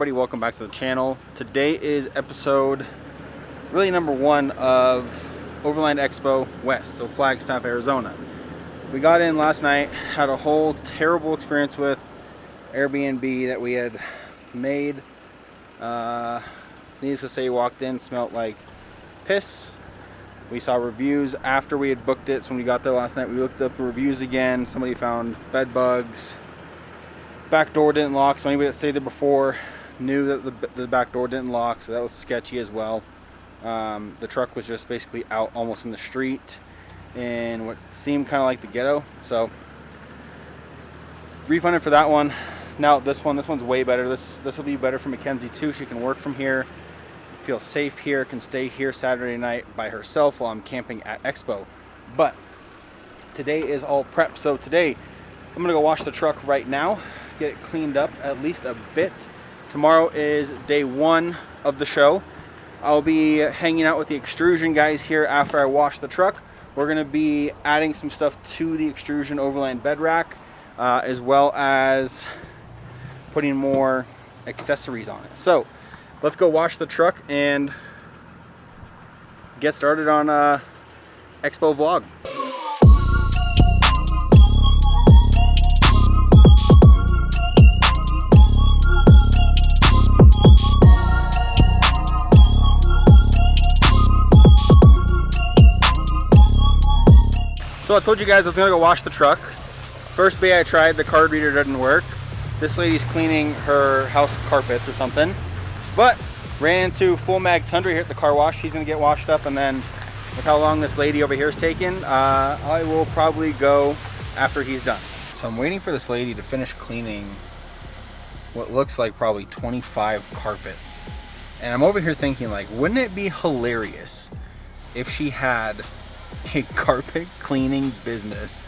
Everybody, welcome back to the channel. Today is episode really number 1 of OverlandExpo West, so Flagstaff, Arizona. We got in last night, had a whole terrible experience with Airbnb that we had made. Needless to say, walked in, smelled like piss. We saw reviews after we had booked it, so when we got there last night, we looked up the reviews again. Somebody found bed bugs. Back door didn't lock, so anybody that stayed there before knew that the back door didn't lock, so that was sketchy as well. The truck was just basically out almost in the street in what seemed kind of like the ghetto, so refunded for that one. Now this one's way better. This will be better for Mackenzie too. She can work from here, feel safe here, can stay here Saturday night by herself while I'm camping at Expo. But today is all prep, so today I'm gonna go wash the truck right now, get it cleaned up at least a bit. Tomorrow is day 1 of the show. I'll be hanging out with the extrusion guys here after I wash the truck. We're going to be adding some stuff to the extrusion overland bed rack, as well as putting more accessories on it. So let's go wash the truck and get started on Expo vlog. So I told you guys I was gonna go wash the truck. First day I tried, the card reader didn't work. This lady's cleaning her house carpets or something. But ran into Full Mag Tundra here at the car wash. He's gonna get washed up, and then with how long this lady over here is taking, I will probably go after he's done. So I'm waiting for this lady to finish cleaning what looks like probably 25 carpets. And I'm over here thinking, like, wouldn't it be hilarious if she had a carpet cleaning business,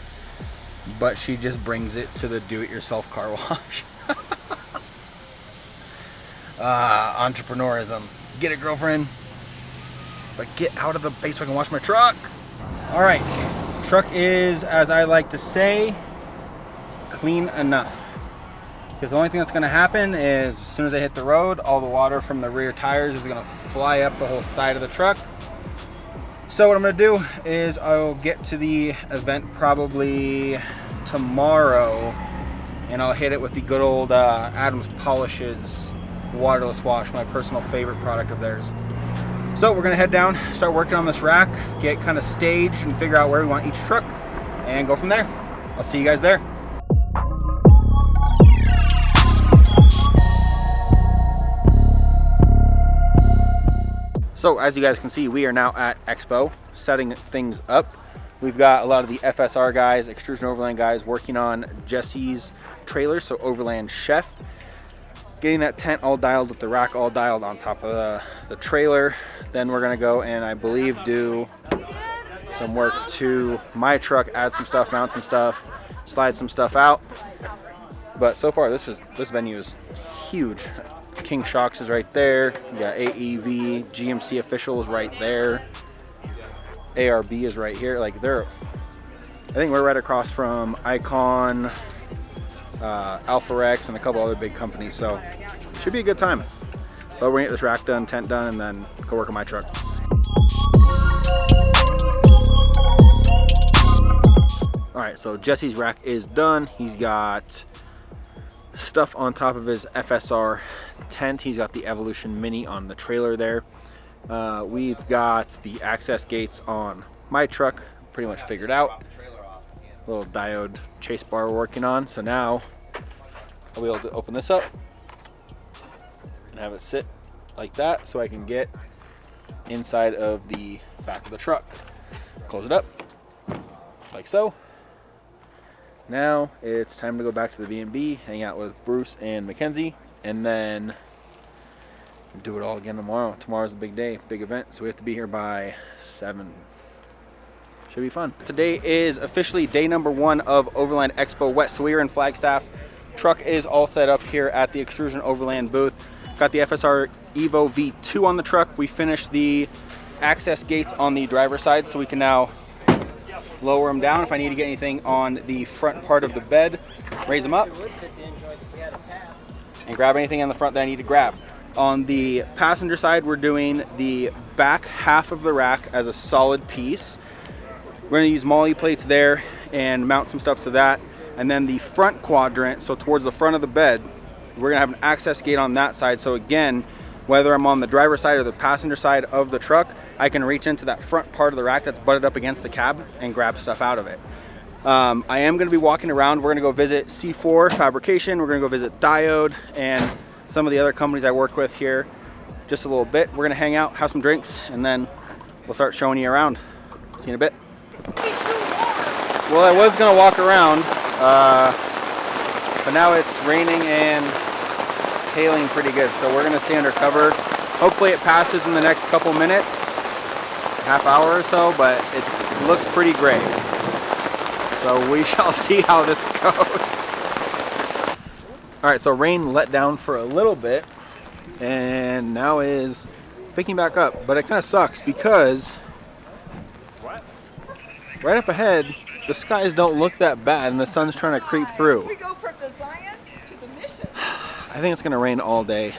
but she just brings it to the do-it-yourself car wash? Entrepreneurism. Get it, girlfriend? But get out of the base so I can wash my truck. All right, truck is, as I like to say, clean enough. Because the only thing that's gonna happen is as soon as I hit the road, all the water from the rear tires is gonna fly up the whole side of the truck. So what I'm gonna do is I'll get to the event probably tomorrow, and I'll hit it with the good old Adams Polishes waterless wash, my personal favorite product of theirs. So we're gonna head down, start working on this rack, get kind of staged and figure out where we want each truck, and go from there. I'll see you guys there. So as you guys can see, we are now at Expo, setting things up. We've got a lot of the FSR guys, Extrusion Overland guys, working on Jesse's trailer, so Overland Chef. Getting that tent all dialed with the rack all dialed on top of the trailer. Then we're gonna go and I believe do some work to my truck, add some stuff, mount some stuff, slide some stuff out. But so far this venue is huge. King Shocks is right there. You got AEV, GMC Official is right there. ARB is right here. Like I think we're right across from Icon, Alpha Rex, and a couple other big companies. So should be a good time. But we're gonna get this rack done, tent done, and then go work on my truck. All right, so Jesse's rack is done. He's got stuff on top of his FSR tent. He's got the Evolution Mini on the trailer there. We've got the access gates on my truck pretty much figured out. Little diode chase bar we're working on. So now I'll be able to open this up and have it sit like that so I can get inside of the back of the truck. Close it up like so. Now it's time to go back to the B&B, hang out with Bruce and Mackenzie, and then do it all again tomorrow. Tomorrow's a big day, big event, so we have to be here by 7. Should be fun. Today is officially day number 1 of OverlandExpo West. So we are in Flagstaff. Truck is all set up here at the Extrusion Overland booth. Got the FSR Evo V2 on the truck. We finished the access gates on the driver's side, so we can now lower them down if I need to get anything on the front part of the bed. Raise them up. and grab anything in the front that I need to grab. On the passenger side, we're doing the back half of the rack as a solid piece. We're going to use MOLLE plates there and mount some stuff to that. And then the front quadrant, so towards the front of the bed, we're going to have an access gate on that side. So again, whether I'm on the driver's side or the passenger side of the truck, I can reach into that front part of the rack that's butted up against the cab and grab stuff out of it. I am going to be walking around. We're going to go visit C4 Fabrication. We're going to go visit Diode and some of the other companies I work with here just a little bit. We're going to hang out, have some drinks, and then we'll start showing you around. See you in a bit. Well, I was going to walk around, but now it's raining and hailing pretty good, so we're going to stay under cover. Hopefully it passes in the next couple minutes, half hour or so, but it looks pretty gray. So we shall see how this goes. Alright, so rain let down for a little bit and now is picking back up, but it kind of sucks because right up ahead the skies don't look that bad and the sun's trying to creep through. We go from the Zion to the Mission. I think it's going to rain all day.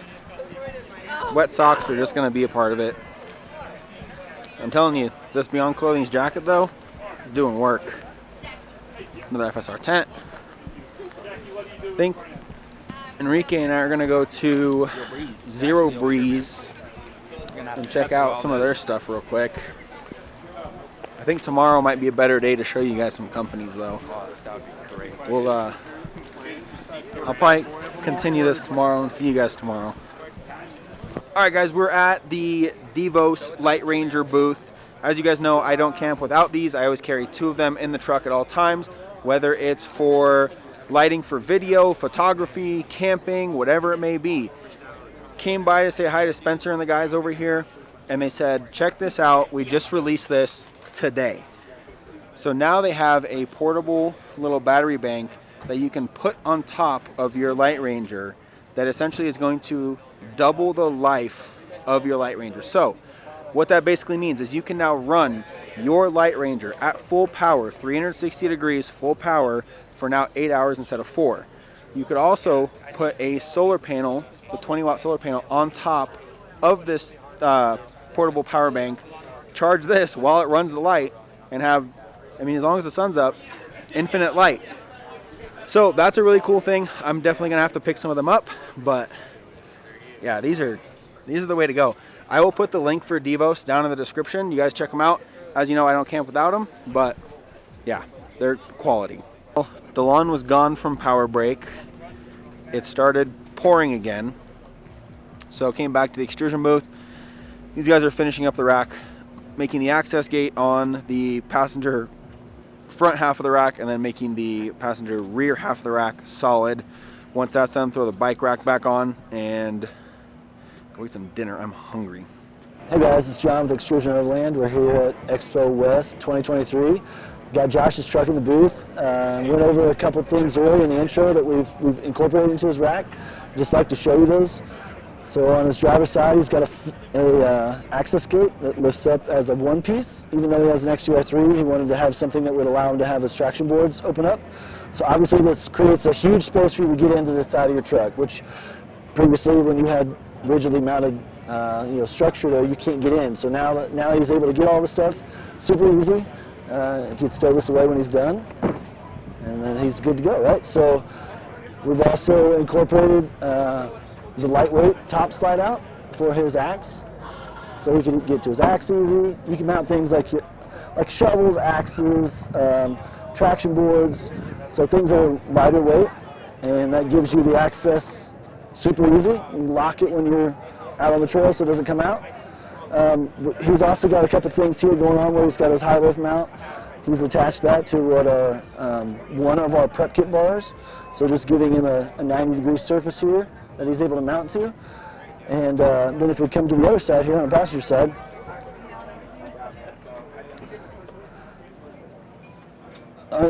Wet socks are just going to be a part of it. I'm telling you, this Beyond Clothing's jacket though is doing work. Another FSR tent. I think Enrique and I are going to go to Zero Breeze and check out some of their stuff real quick. I think tomorrow might be a better day to show you guys some companies though. We'll I'll probably continue this tomorrow and see you guys tomorrow. Alright guys, we're at the Devos Light Ranger booth. As you guys know, I don't camp without these. I always carry 2 of them in the truck at all times, whether it's for lighting for video, photography, camping, whatever it may be. Came by to say hi to Spencer and the guys over here, and they said, check this out, we just released this today. So now they have a portable little battery bank that you can put on top of your Light Ranger that essentially is going to double the life of your Light Ranger. So what that basically means is you can now run your Light Ranger at full power, 360 degrees, full power, for now 8 hours instead of 4. You could also put a solar panel, the 20-watt solar panel, on top of this portable power bank, charge this while it runs the light, and have, I mean, as long as the sun's up, infinite light. So that's a really cool thing. I'm definitely going to have to pick some of them up, but yeah, these are the way to go. I will put the link for Devos down in the description. You guys check them out. As you know, I don't camp without them, but yeah, they're quality. The lawn was gone from power break. It started pouring again. So came back to the extrusion booth. These guys are finishing up the rack, making the access gate on the passenger front half of the rack and then making the passenger rear half of the rack solid. Once that's done, throw the bike rack back on and go eat some dinner. I'm hungry. Hey guys, it's John with Extrusion Overland. We're here at Expo West 2023. Got Josh's truck in the booth. Went over a couple things earlier in the intro that we've incorporated into his rack. Just like to show you those. So on his driver's side, he's got a access gate that lifts up as a one piece. Even though he has an XUR3, he wanted to have something that would allow him to have his traction boards open up. So obviously this creates a huge space for you to get into the side of your truck, which previously when you had rigidly mounted structure there, you can't get in. So now he's able to get all the stuff super easy. He can stow this away when he's done, and then he's good to go, right? So we've also incorporated the lightweight top slide out for his axe, so he can get to his axe easy. You can mount things like shovels, axes, traction boards, so things that are lighter weight, and that gives you the access super easy. You lock it when you're out on the trail so it doesn't come out. He's also got a couple things here going on where he's got his high lift mount. He's attached that to what are one of our prep kit bars, so just giving him a 90-degree surface here that he's able to mount to. And then if we come to the other side here on the passenger side,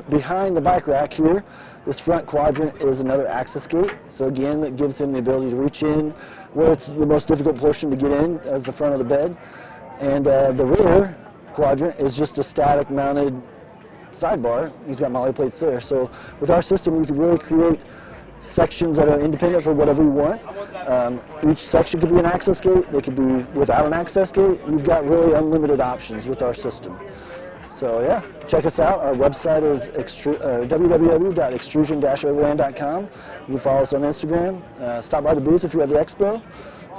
behind the bike rack here, this front quadrant is another access gate. So again, that gives him the ability to reach in where it's the most difficult portion to get in, as the front of the bed. And the rear quadrant is just a static mounted sidebar. He's got MOLLE plates there. So with our system, we could really create sections that are independent for whatever you want. Each section could be an access gate. They could be without an access gate. You've got really unlimited options with our system. So yeah, check us out. Our website is www.extrusion-overland.com. You can follow us on Instagram. Stop by the booth if you're at the expo.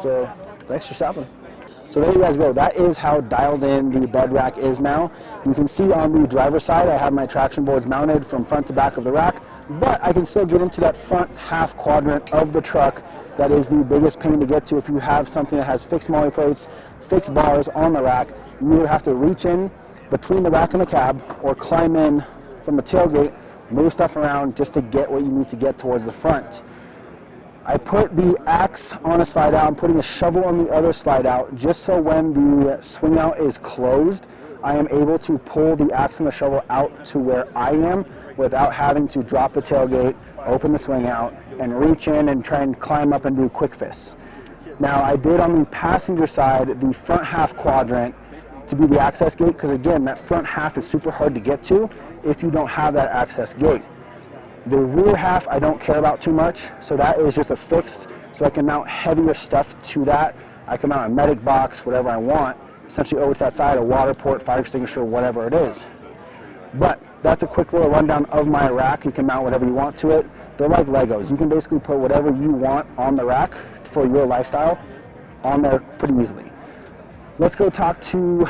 So thanks for stopping. So there you guys go. That is how dialed in the bed rack is now. You can see on the driver's side I have my traction boards mounted from front to back of the rack, but I can still get into that front half quadrant of the truck. That is the biggest pain to get to if you have something that has fixed molly plates, fixed bars on the rack. You either have to reach in between the rack and the cab or climb in from the tailgate, move stuff around just to get what you need to get towards the front. I put the axe on a slide out. I'm putting a shovel on the other slide out just so when the swing out is closed, I am able to pull the axe and the shovel out to where I am without having to drop the tailgate, open the swing out, and reach in and try and climb up and do quick fists. Now I did on the passenger side the front half quadrant to be the access gate because again that front half is super hard to get to if you don't have that access gate. The rear half I don't care about too much, so that is just a fixed, so I can mount heavier stuff to that. I can mount a medic box, whatever I want, essentially over to that side, a water port, fire extinguisher, whatever it is. But that's a quick little rundown of my rack. You can mount whatever you want to it. They're like Legos. You can basically put whatever you want on the rack for your lifestyle on there pretty easily. Let's go talk to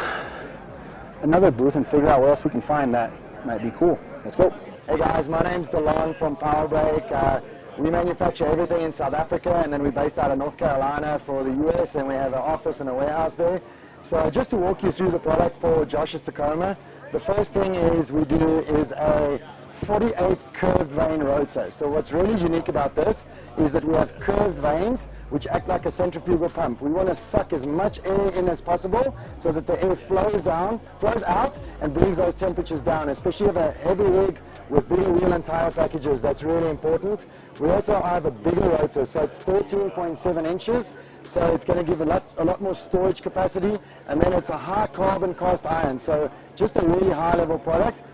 another booth and figure out what else we can find that might be cool. Let's go. Hey guys, my name's DeLon from Power Brake. We manufacture everything in South Africa, and then we're based out of North Carolina for the US, and we have an office and a warehouse there. So just to walk you through the product for Josh's Tacoma, the first thing we do is a 48 curved vane rotor. So what's really unique about this is that we have curved vanes which act like a centrifugal pump. We want to suck as much air in as possible so that the air flows out and brings those temperatures down, especially if a heavy rig with bigger wheel and tire packages. That's really important. We also have a bigger rotor, so it's 13.7 inches, so it's going to give a lot more storage capacity, and then it's a high carbon cast iron, so just a really high level product.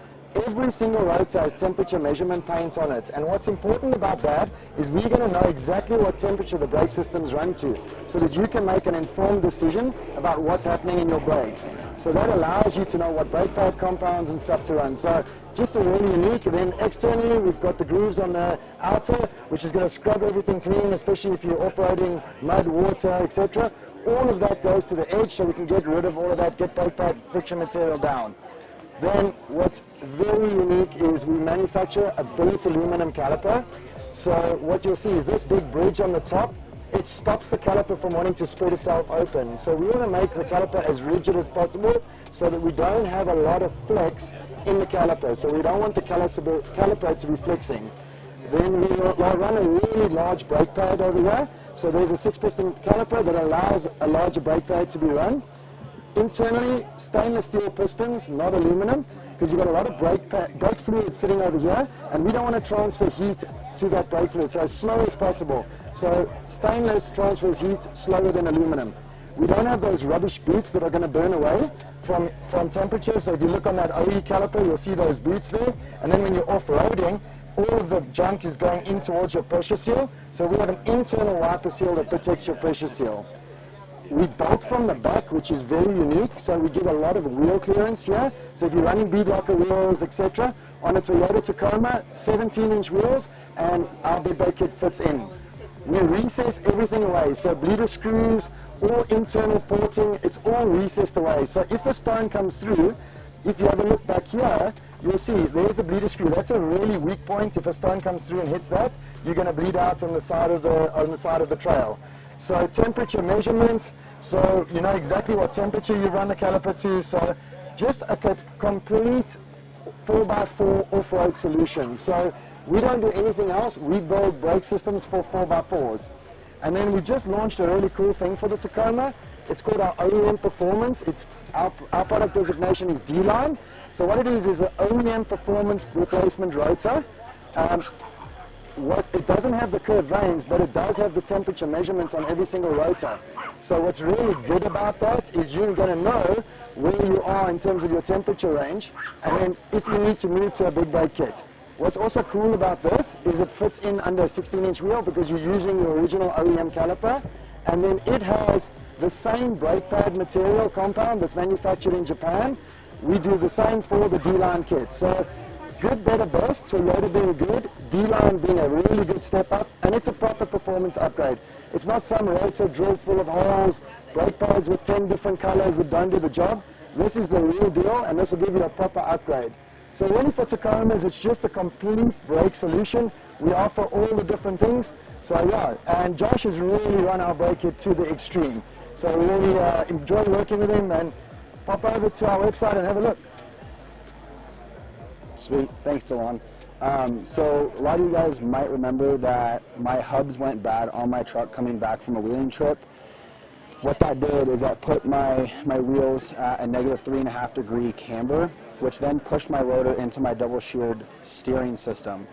Every single rotor has temperature measurement paint on it, and what's important about that is we're going to know exactly what temperature the brake systems run to so that you can make an informed decision about what's happening in your brakes. So that allows you to know what brake pad compounds and stuff to run. So just a really unique. And then externally we've got the grooves on the outer, which is going to scrub everything clean, especially if you're off-roading mud, water, etc. All of that goes to the edge so we can get rid of all of that, get brake pad friction material down. Then what's very unique is we manufacture a billet aluminum caliper. So what you'll see is this big bridge on the top, it stops the caliper from wanting to spread itself open. So we want to make the caliper as rigid as possible so that we don't have a lot of flex in the caliper. So we don't want the caliper to be flexing. Then we'll run a really large brake pad over here. So there's a 6-piston caliper that allows a larger brake pad to be run. Internally, stainless steel pistons, not aluminum, because you've got a lot of brake fluid sitting over here, and we don't want to transfer heat to that brake fluid, so as slow as possible. So stainless transfers heat slower than aluminum. We don't have those rubbish boots that are going to burn away from temperature. So if you look on that OE caliper, you'll see those boots there, and then when you're off-roading, all of the junk is going in towards your pressure seal. So we have an internal wiper seal that protects your pressure seal. We bolt from the back, which is very unique, so we give a lot of wheel clearance here. So if you're running bead locker wheels, etc., on a Toyota Tacoma, 17-inch wheels, and our bed brake kit fits in. We recess everything away, so bleeder screws, all internal porting, it's all recessed away. So if a stone comes through, if you have a look back here, you'll see there's a bleeder screw. That's a really weak point. If a stone comes through and hits that, you're going to bleed out on the side of the trail. So temperature measurement, so you know exactly what temperature you run the caliper to. So just a complete 4x4 off-road solution. So we don't do anything else. We build brake systems for 4x4s. And then we just launched a really cool thing for the Tacoma. It's called our OEM Performance. Our product designation is D-Line. So what it is an OEM Performance replacement rotor. It doesn't have the curved vanes, but it does have the temperature measurements on every single rotor. So what's really good about that is you're going to know where you are in terms of your temperature range, and then if you need to move to a big brake kit. What's also cool about this is it fits in under a 16-inch wheel because you're using your original OEM caliper, and then it has the same brake pad material compound that's manufactured in Japan. We do the same for the D-Line kit. So good, better, best, Toyota being good, D-Line being a really good step up, and it's a proper performance upgrade. It's not some rotor drilled full of holes, brake pads with 10 different colors that don't do the job. This is the real deal, and this will give you a proper upgrade. So really for Tacomas, it's just a complete brake solution. We offer all the different things. So yeah, and Josh has really run our brake kit to the extreme. So we really enjoy working with him, and pop over to our website and have a look. Sweet, thanks Delon. So a lot of you guys might remember that my hubs went bad on my truck coming back from a wheeling trip. What that did is that put my wheels at a -3.5 degree camber, which then pushed my rotor into my double sheared steering system.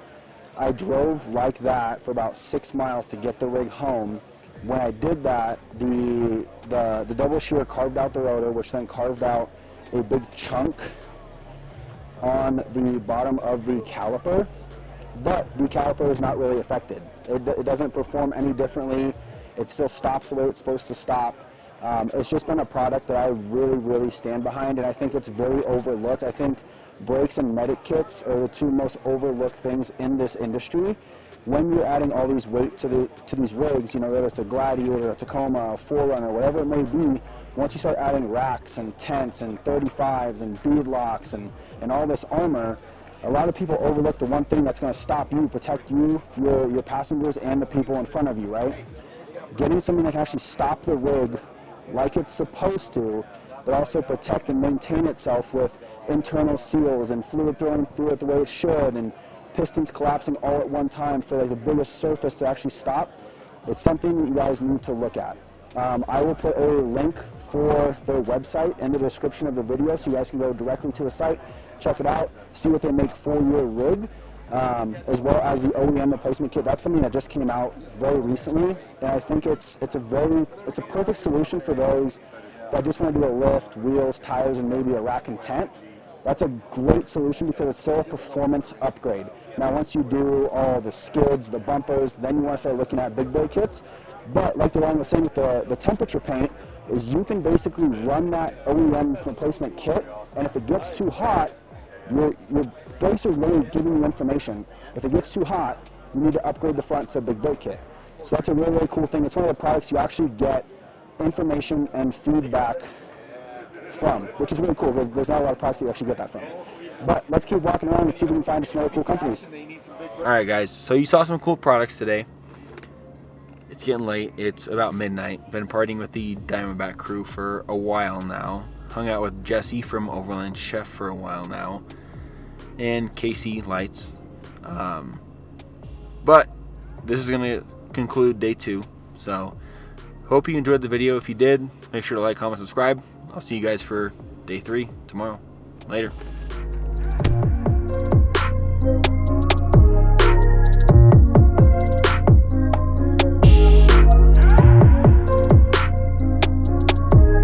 I drove like that for about 6 miles to get the rig home. When I did that, the double shear carved out the rotor, which then carved out a big chunk on the bottom of the caliper, but the caliper is not really affected. It doesn't perform any differently. It still stops the way it's supposed to stop. It's just been a product that I really stand behind, and I think it's very overlooked. I think brakes and medic kits are the two most overlooked things in this industry. When you're adding all these weight to these rigs, you know, whether it's a Gladiator, a Tacoma, a 4Runner, whatever it may be, once you start adding racks and tents and 35s and bead locks and all this armor, a lot of people overlook the one thing that's going to stop you, protect you, your passengers, and the people in front of you, right? Getting something that can actually stop the rig like it's supposed to, but also protect and maintain itself with internal seals and fluid flowing through it the way it should, and pistons collapsing all at one time for like the biggest surface to actually stop. It's something that you guys need to look at. I will put a link for their website in the description of the video so you guys can go directly to the site, check it out, see what they make for your rig, as well as the OEM replacement kit. That's something that just came out very recently, and I think it's a perfect solution for those that just want to do a lift, wheels, tires, and maybe a rack and tent. That's a great solution because it's still a performance upgrade. Now once you do all the skids, the bumpers, then you want to start looking at big brake kits. But like Delon was saying with the temperature paint, is you can basically run that OEM replacement kit, and if it gets too hot, your brakes are really giving you information. If it gets too hot, you need to upgrade the front to a big brake kit. So that's a really cool thing. It's one of the products you actually get information and feedback from, which is really cool because there's not a lot of products that you actually get that from. But let's keep walking around and see if we can find some other cool companies. Alright guys, so you saw some cool products today. It's getting late, it's about midnight. Been partying with the Diamondback crew for a while now. Hung out with Jesse from Overland Chef for a while now. And Casey Lights. But this is going to conclude day 2. So hope you enjoyed the video. If you did, make sure to like, comment, subscribe. I'll see you guys for day 3 tomorrow. Later.